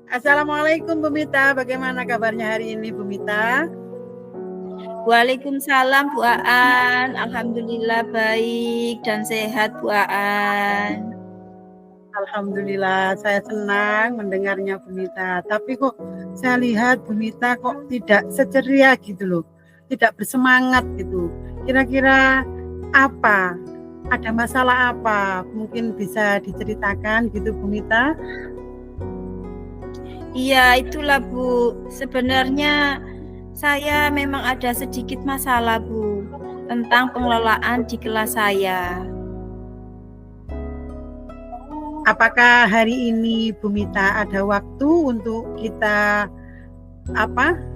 Assalamualaikum Bu Mita, bagaimana kabarnya hari ini Bu Mita? Waalaikumsalam Bu Aan, alhamdulillah baik dan sehat Bu Aan. Alhamdulillah, saya senang mendengarnya Bu Mita. Tapi kok saya lihat Bu Mita kok tidak seceria gitu loh, tidak bersemangat gitu. Kira-kira apa? Ada masalah apa? Mungkin bisa diceritakan gitu Bu Mita? Iya, itulah Bu. Sebenarnya saya memang ada sedikit masalah Bu tentang pengelolaan di kelas saya. Apakah hari ini Bu Mita ada waktu untuk kita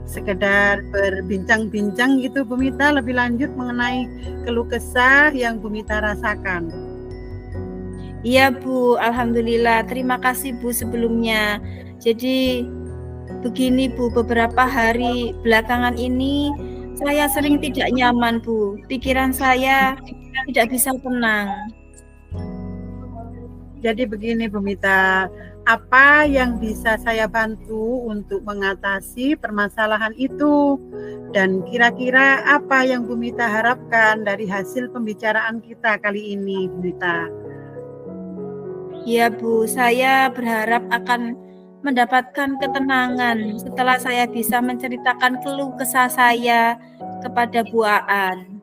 sekedar berbincang-bincang gitu Bu Mita lebih lanjut mengenai keluh kesah yang Bu Mita rasakan? Iya Bu, alhamdulillah. Terima kasih Bu sebelumnya. Jadi begini Bu, beberapa hari belakangan ini saya sering tidak nyaman Bu. Pikiran saya tidak bisa tenang. Jadi begini Bu Mita, apa yang bisa saya bantu untuk mengatasi permasalahan itu? Dan kira-kira apa yang Bu Mita harapkan dari hasil pembicaraan kita kali ini Bu Mita? Ya Bu, saya berharap akan mendapatkan ketenangan setelah saya bisa menceritakan keluh kesah saya kepada Bu Aan.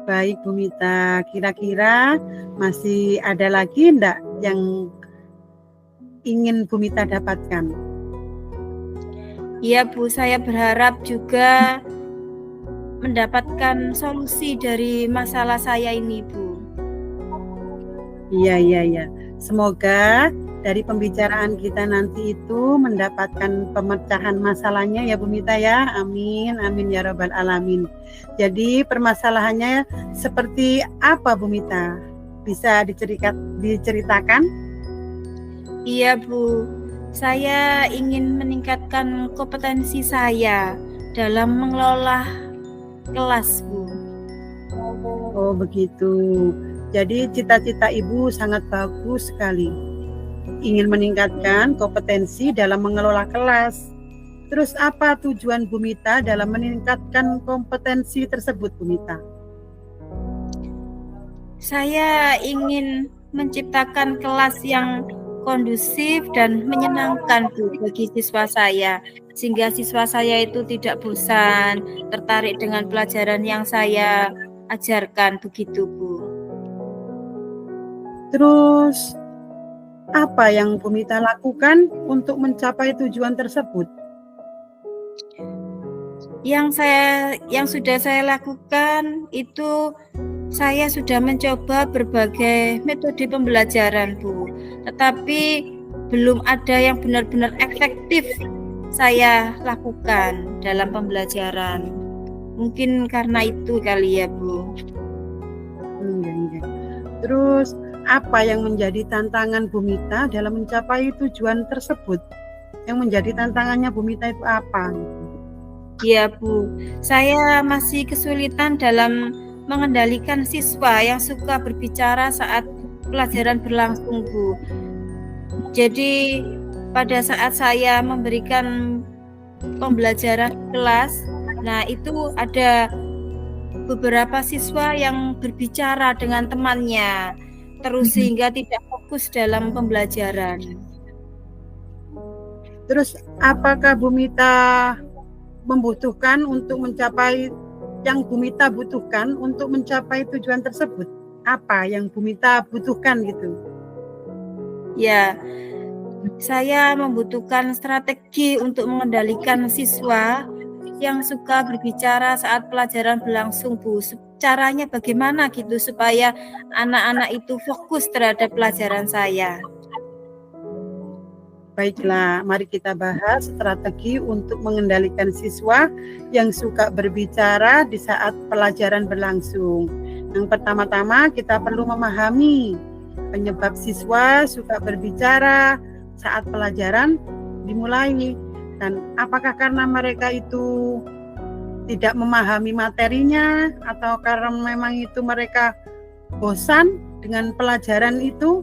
Baik Bu Mita, kira-kira masih ada lagi enggak yang ingin Bu Mita dapatkan? Iya Bu, saya berharap juga mendapatkan solusi dari masalah saya ini Bu. Iya. Semoga dari pembicaraan kita nanti itu mendapatkan pemecahan masalahnya ya Bu Mita ya. Amin ya rabbal alamin. Jadi permasalahannya seperti apa Bu Mita? Bisa diceritakan? Iya Bu, saya ingin meningkatkan kompetensi saya dalam mengelola kelas Bu. Oh begitu. Jadi cita-cita Ibu sangat bagus sekali. Ingin meningkatkan kompetensi dalam mengelola kelas. Terus apa tujuan Bu Mita dalam meningkatkan kompetensi tersebut Bu Mita? Saya ingin menciptakan kelas yang kondusif dan menyenangkan Bu bagi siswa saya, sehingga siswa saya itu tidak bosan, tertarik dengan pelajaran yang saya ajarkan begitu Bu. Terus apa yang Bu Mita lakukan untuk mencapai tujuan tersebut? Yang sudah saya lakukan itu saya sudah mencoba berbagai metode pembelajaran Bu, tetapi belum ada yang benar-benar efektif saya lakukan dalam pembelajaran. Mungkin karena itu kali ya Bu. Terus apa yang menjadi tantangan Bu Mita dalam mencapai tujuan tersebut? Yang menjadi tantangannya Bu Mita itu apa? Ya Bu, saya masih kesulitan dalam mengendalikan siswa yang suka berbicara saat pelajaran berlangsung Bu. Jadi pada saat saya memberikan pembelajaran kelas, nah itu ada beberapa siswa yang berbicara dengan temannya, terus sehingga tidak fokus dalam pembelajaran. Terus apakah Bu Mita membutuhkan untuk mencapai yang Bu Mita butuhkan untuk mencapai tujuan tersebut? Apa yang Bu Mita butuhkan gitu? Ya, saya membutuhkan strategi untuk mengendalikan siswa yang suka berbicara saat pelajaran berlangsung Bu. Caranya bagaimana gitu supaya anak-anak itu fokus terhadap pelajaran saya? Baiklah, mari kita bahas strategi untuk mengendalikan siswa yang suka berbicara di saat pelajaran berlangsung. Yang pertama-tama kita perlu memahami penyebab siswa suka berbicara saat pelajaran dimulai, dan apakah karena mereka itu tidak memahami materinya atau karena memang itu mereka bosan dengan pelajaran itu,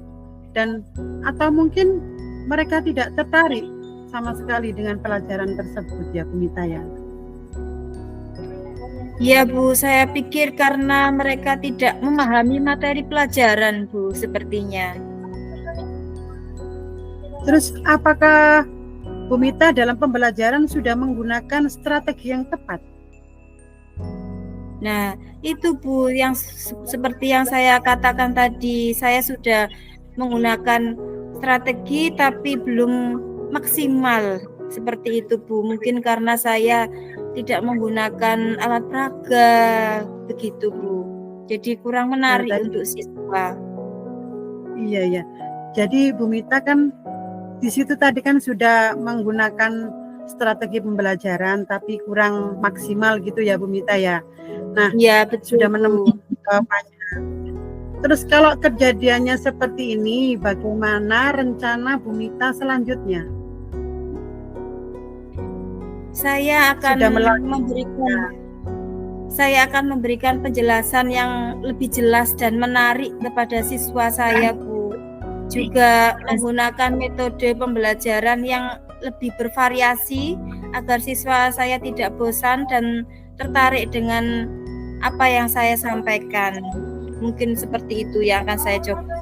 dan atau mungkin mereka tidak tertarik sama sekali dengan pelajaran tersebut ya Bu Mita ya. Ya Bu, saya pikir karena mereka tidak memahami materi pelajaran Bu, sepertinya. Terus apakah Bu Mita dalam pembelajaran sudah menggunakan strategi yang tepat? Nah, itu Bu, yang seperti yang saya katakan tadi, saya sudah menggunakan strategi tapi belum maksimal seperti itu Bu. Mungkin karena saya tidak menggunakan alat peraga begitu Bu. Jadi kurang menarik untuk siswa. Iya ya. Jadi Bu Mita kan di situ tadi kan sudah menggunakan strategi pembelajaran tapi kurang maksimal gitu ya Bu Mita ya. Nah, ya, betul, sudah menemukan jawabannya. Terus kalau kejadiannya seperti ini, bagaimana rencana Bu Mita selanjutnya? Saya akan memberikan penjelasan yang lebih jelas dan menarik kepada siswa saya, Bu. Juga menggunakan metode pembelajaran yang lebih bervariasi agar siswa saya tidak bosan dan tertarik dengan apa yang saya sampaikan. Mungkin seperti itu yang akan saya coba.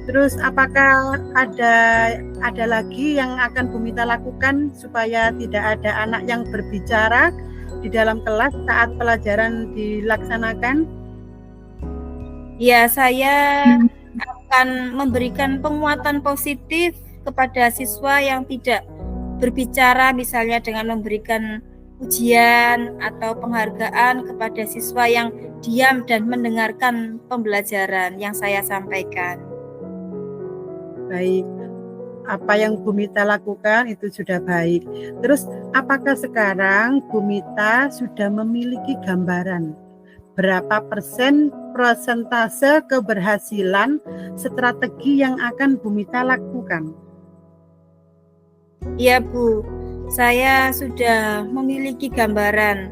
Terus apakah ada lagi yang akan Bu Mita lakukan supaya tidak ada anak yang berbicara di dalam kelas saat pelajaran dilaksanakan? Ya, saya akan memberikan penguatan positif kepada siswa yang tidak berbicara, misalnya dengan memberikan ujian atau penghargaan kepada siswa yang diam dan mendengarkan pembelajaran yang saya sampaikan. Baik, apa yang Bu Mita lakukan itu sudah baik. Terus apakah sekarang Bu Mita sudah memiliki gambaran berapa persentase keberhasilan strategi yang akan Bu Mita lakukan? Iya Bu, saya sudah memiliki gambaran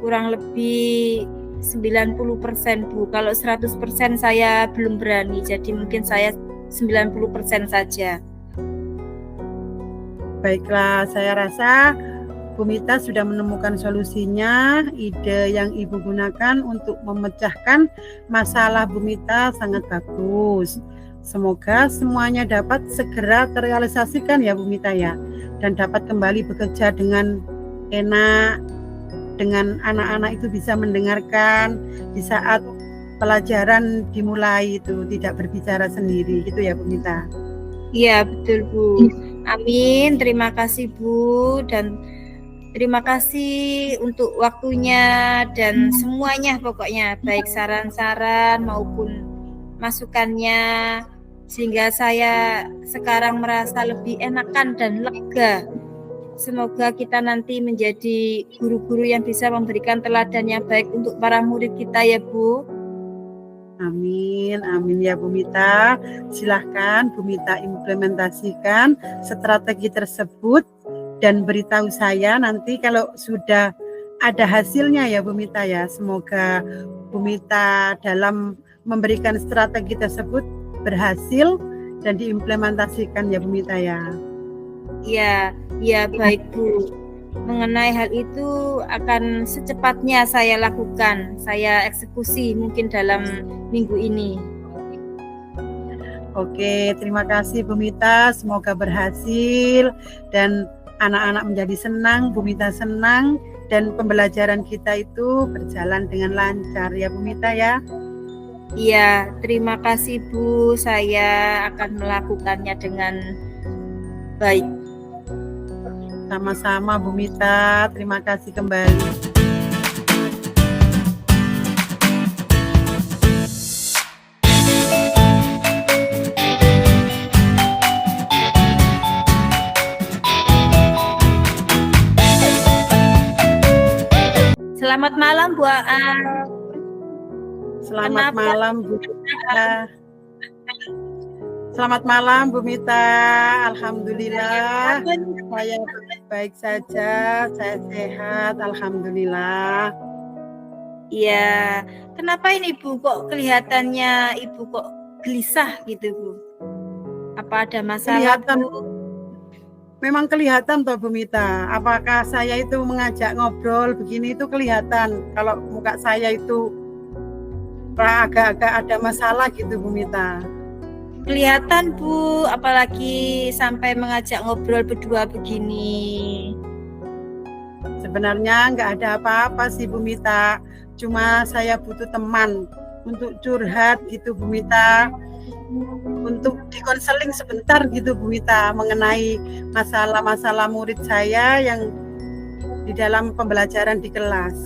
kurang lebih 90% Bu. Kalau 100% saya belum berani, jadi mungkin saya 90% saja. Baiklah, saya rasa Bu Mita sudah menemukan solusinya. Ide yang Ibu gunakan untuk memecahkan masalah Bu Mita sangat bagus. Semoga semuanya dapat segera terrealisasikan ya Bu Mita ya, dan dapat kembali bekerja dengan enak, dengan anak-anak itu bisa mendengarkan di saat pelajaran dimulai itu tidak berbicara sendiri gitu ya Bu Mita. Iya betul Bu. Amin. Terima kasih Bu, dan terima kasih untuk waktunya dan semuanya, pokoknya baik saran-saran maupun masukannya, sehingga saya sekarang merasa lebih enakan dan lega. Semoga kita nanti menjadi guru-guru yang bisa memberikan teladan yang baik untuk para murid kita ya Bu. Amin, amin ya Bu Mita. Silahkan Bu Mita implementasikan strategi tersebut dan beritahu saya nanti kalau sudah ada hasilnya ya Bu Mita ya. Semoga Bu Mita dalam memberikan strategi tersebut berhasil dan diimplementasikan ya Bu Mita ya. Ya baik Bu. Mengenai hal itu akan secepatnya saya lakukan, saya eksekusi mungkin dalam minggu ini. Oke, terima kasih Bu Mita, semoga berhasil dan anak-anak menjadi senang, Bu Mita senang, dan pembelajaran kita itu berjalan dengan lancar ya Bu Mita ya. Iya, terima kasih Bu, saya akan melakukannya dengan baik. Sama-sama Bu Mita, terima kasih kembali. Selamat malam Bu Aan. Selamat malam Bu Mita. Selamat malam Bu Mita. Alhamdulillah saya baik saja, saya sehat, alhamdulillah. Iya, kenapa ini Bu kok kelihatannya Ibu kok gelisah gitu Bu? Apa ada masalah, Kelihatan, Bu? memang kelihatan toh Bu Mita. Apakah saya itu mengajak ngobrol begini itu kelihatan. Kalau muka saya itu agak-agak ada masalah gitu Bu Mita. Kelihatan, Bu, apalagi sampai mengajak ngobrol berdua begini. Sebenarnya nggak ada apa-apa sih Bu Mita. Cuma saya butuh teman untuk curhat gitu Bu Mita. Untuk dikonseling sebentar gitu Bu Mita mengenai masalah-masalah murid saya yang di dalam pembelajaran di kelas.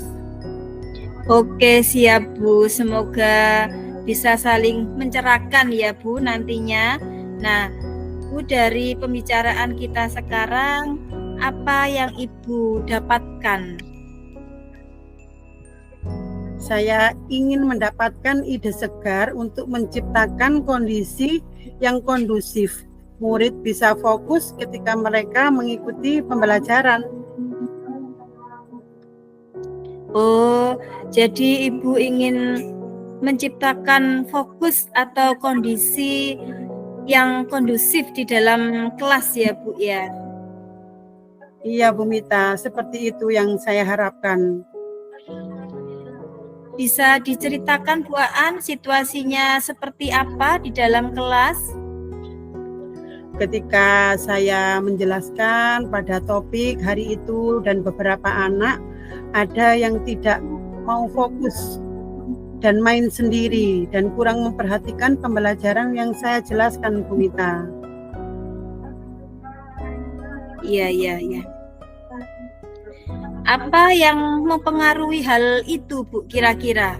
Oke, siap, Bu. Semoga bisa saling mencerahkan ya, Bu, nantinya. Nah, Bu, dari pembicaraan kita sekarang, apa yang Ibu dapatkan? Saya ingin mendapatkan ide segar untuk menciptakan kondisi yang kondusif. Murid bisa fokus ketika mereka mengikuti pembelajaran. Oh, jadi Ibu ingin menciptakan fokus atau kondisi yang kondusif di dalam kelas ya, Bu ya? Iya Bu Mita, seperti itu yang saya harapkan. Bisa diceritakan Bu Aan situasinya seperti apa di dalam kelas? Ketika saya menjelaskan pada topik hari itu dan beberapa anak ada yang tidak mau fokus dan main sendiri dan kurang memperhatikan pembelajaran yang saya jelaskan Bu Mita. Iya. Apa yang mempengaruhi hal itu, Bu, kira-kira?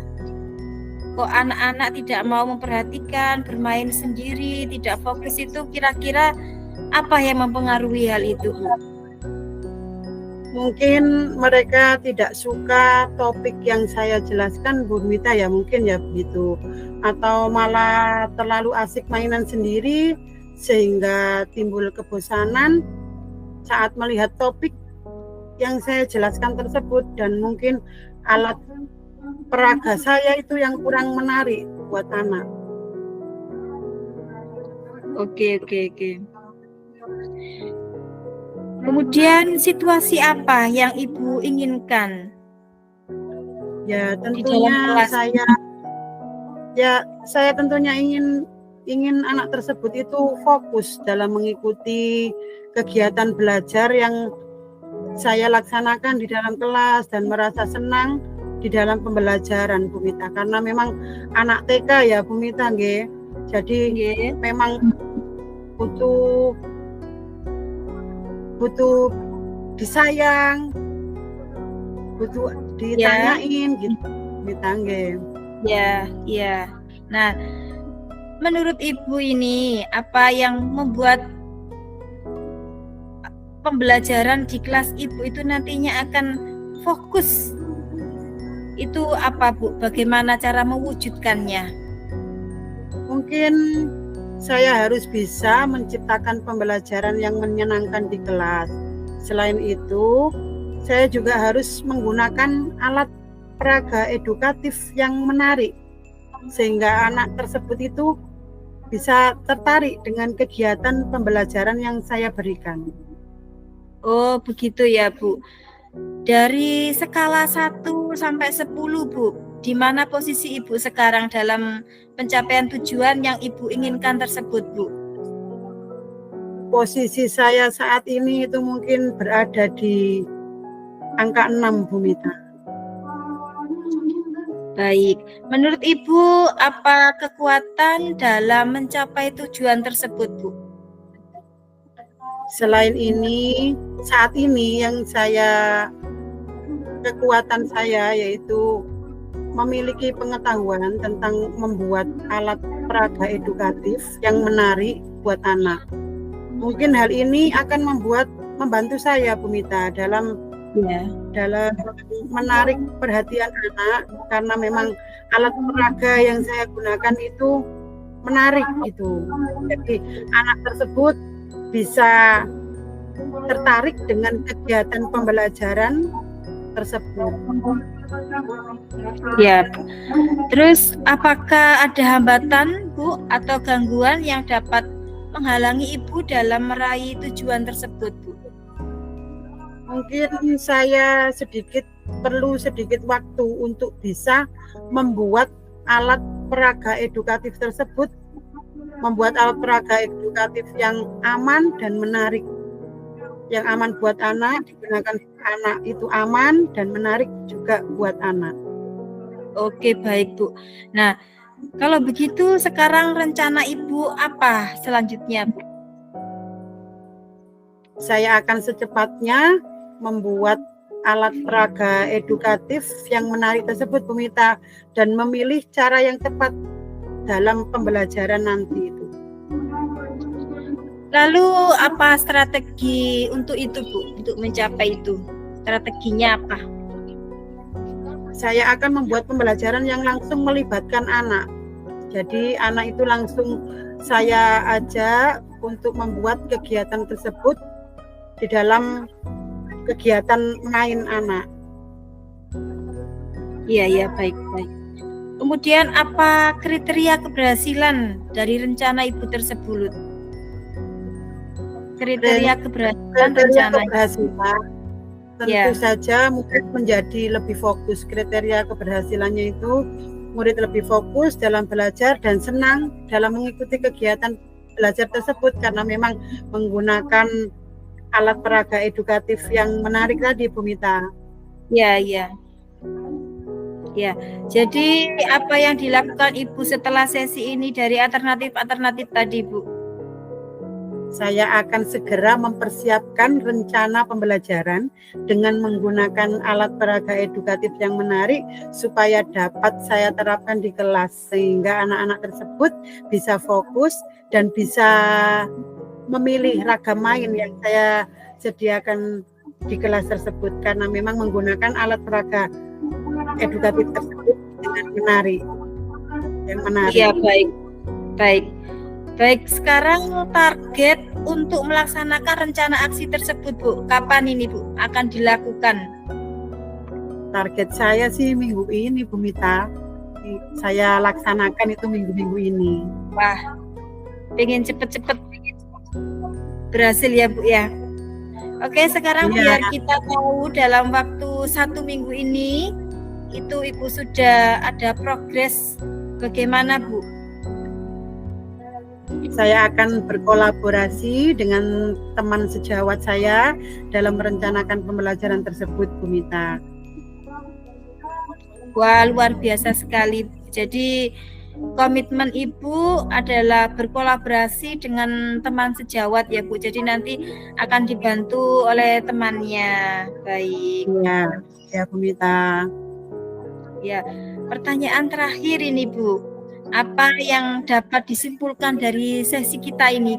Kok anak-anak tidak mau memperhatikan, bermain sendiri, tidak fokus itu kira-kira apa yang mempengaruhi hal itu, Bu? Mungkin mereka tidak suka topik yang saya jelaskan Bu Mita ya, mungkin ya begitu. Atau malah terlalu asik mainan sendiri sehingga timbul kebosanan saat melihat topik yang saya jelaskan tersebut, dan mungkin alat peraga saya itu yang kurang menarik buat anak. Oke. Kemudian situasi apa yang Ibu inginkan? Ya Di dalam tentunya kelas. saya tentunya ingin anak tersebut itu fokus dalam mengikuti kegiatan belajar yang saya laksanakan di dalam kelas dan merasa senang di dalam pembelajaran Bu Mita, karena memang anak TK ya Bu Mita nggih. Jadi memang butuh disayang, butuh ditanyain gitu Bu Mita nggih. Ya. Nah, menurut Ibu ini apa yang membuat pembelajaran di kelas Ibu itu nantinya akan fokus? Itu apa, Bu? Bagaimana cara mewujudkannya? Mungkin saya harus bisa menciptakan pembelajaran yang menyenangkan di kelas. Selain itu, saya juga harus menggunakan alat peraga edukatif yang menarik sehingga anak tersebut itu bisa tertarik dengan kegiatan pembelajaran yang saya berikan. Oh, begitu ya, Bu. Dari skala 1 sampai 10, Bu, di mana posisi Ibu sekarang dalam pencapaian tujuan yang Ibu inginkan tersebut, Bu? Posisi saya saat ini itu mungkin berada di angka 6, Bu Mita. Baik. Menurut Ibu, apa kekuatan dalam mencapai tujuan tersebut, Bu? Selain ini, saat ini yang kekuatan saya yaitu memiliki pengetahuan tentang membuat alat peraga edukatif yang menarik buat anak. Mungkin hal ini akan membantu saya Bu Mita dalam menarik perhatian anak, karena memang alat peraga yang saya gunakan itu menarik gitu. Jadi anak tersebut bisa tertarik dengan kegiatan pembelajaran tersebut. Ya. Terus apakah ada hambatan, Bu, atau gangguan yang dapat menghalangi Ibu dalam meraih tujuan tersebut, Bu? Mungkin saya perlu sedikit waktu untuk bisa membuat alat peraga edukatif tersebut, membuat alat peraga edukatif yang aman dan menarik, yang aman buat anak, digunakan anak itu aman dan menarik juga buat anak. Oke, baik, Bu. Nah, kalau begitu sekarang rencana Ibu apa selanjutnya, Bu? Saya akan secepatnya membuat alat peraga edukatif yang menarik tersebut, Bu Mita, dan memilih cara yang tepat dalam pembelajaran nanti itu. Lalu apa strategi untuk itu, Bu? Untuk mencapai itu, strateginya apa? Saya akan membuat pembelajaran yang langsung melibatkan anak. Jadi anak itu langsung saya ajak untuk membuat kegiatan tersebut di dalam kegiatan main anak. Iya, baik. Kemudian apa kriteria keberhasilan dari rencana Ibu tersebut? Kriteria keberhasilan rencana tentu saja murid menjadi lebih fokus. Kriteria keberhasilannya itu murid lebih fokus dalam belajar dan senang dalam mengikuti kegiatan belajar tersebut karena memang menggunakan alat peraga edukatif yang menarik tadi, Bu Mita. Ya. Jadi apa yang dilakukan Ibu setelah sesi ini dari alternatif tadi, Bu? Saya akan segera mempersiapkan rencana pembelajaran dengan menggunakan alat peraga edukatif yang menarik supaya dapat saya terapkan di kelas sehingga anak-anak tersebut bisa fokus dan bisa memilih ragam main yang saya sediakan di kelas tersebut karena memang menggunakan alat peraga edukatif tersebut dengan menarik. Iya, baik. Sekarang target untuk melaksanakan rencana aksi tersebut, Bu, kapan ini, Bu, akan dilakukan? Target saya sih minggu ini, Bu Mita. Saya laksanakan itu minggu-minggu ini. Wah, pengen cepet-cepet berhasil ya, Bu ya. Oke, sekarang biar kita tahu dalam waktu 1 minggu ini itu Ibu sudah ada progres bagaimana, Bu? Saya akan berkolaborasi dengan teman sejawat saya dalam merencanakan pembelajaran tersebut, Bu Mita. Wah, luar biasa sekali. Jadi komitmen Ibu adalah berkolaborasi dengan teman sejawat ya, Bu. Jadi nanti akan dibantu oleh temannya. Baik. Ya, Bu Mita. Ya, pertanyaan terakhir ini, Bu. Apa yang dapat disimpulkan dari sesi kita ini?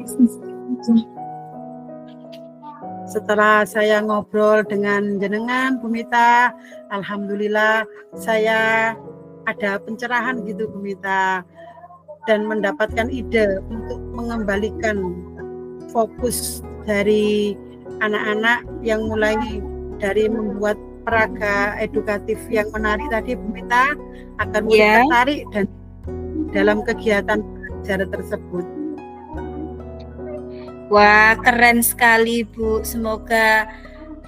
Setelah saya ngobrol dengan jenengan, Bu Mita, alhamdulillah saya ada pencerahan gitu, Bu Mita, dan mendapatkan ide untuk mengembalikan fokus dari anak-anak yang mulai dari membuat peraga edukatif yang menarik tadi, Bu Mita, agar murid tertarik dan dalam kegiatan belajar tersebut. Wah, keren sekali, Bu. Semoga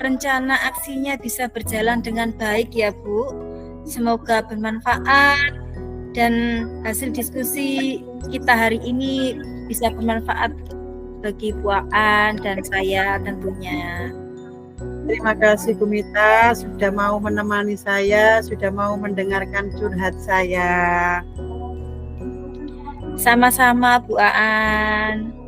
rencana aksinya bisa berjalan dengan baik ya, Bu. Semoga bermanfaat dan hasil diskusi kita hari ini bisa bermanfaat bagi Bu Aan dan saya tentunya. Terima kasih Bu Mita sudah mau menemani saya, sudah mau mendengarkan curhat saya. Sama-sama Bu Aan.